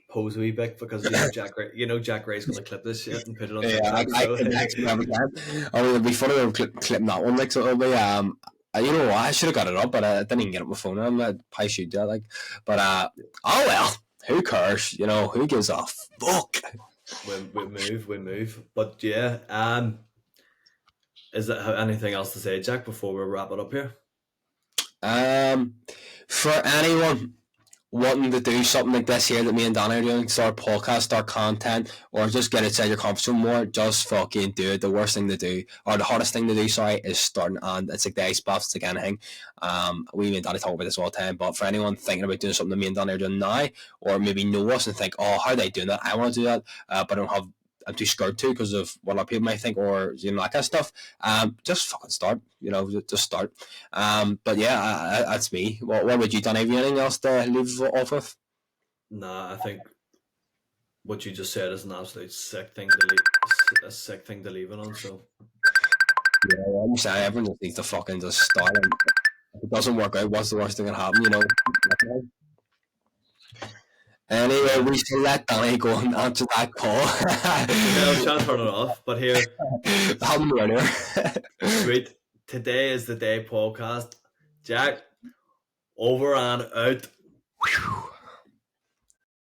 pose a wee bit because Jack Ray's going to clip this shit and put it on Yeah, TikTok. I can actually every time. I mean, it'd be funny if clipping that one. Like, so it'll be you know what? I should have got it up, but I didn't even get it on my phone. I'm like, I should do that. Like, but oh well, who cares? You know, who gives a fuck? We move. But yeah, is there anything else to say, Jack, before we wrap it up here? For anyone wanting to do something like this here that me and Danny are doing, start a podcast, start content, or just get outside your comfort zone more, just fucking do it. The worst thing to do, or the hardest thing to do, sorry, is starting, and it's like the ice baths, it's like anything. Me and Danny talk about this all the time, but for anyone thinking about doing something that me and Danny are doing now, or maybe know us and think, oh, how are they doing that? I want to do that, but I'm too scared to because of what a lot of people might think, or you know, that kind of stuff. Just fucking start, you know, just start. But yeah, that's me. What would you done? Have you anything else to leave off with? Nah, I think what you just said is an absolute sick thing to leave it on. So Yeah, I'm saying everyone just needs to fucking just start. And if it doesn't work out, what's the worst thing that can happen? You know. Anyway, we should let Danny go and answer that call. I was trying to turn it off, but here, Happened earlier. sweet. Today is the day podcast. Jack, over and out.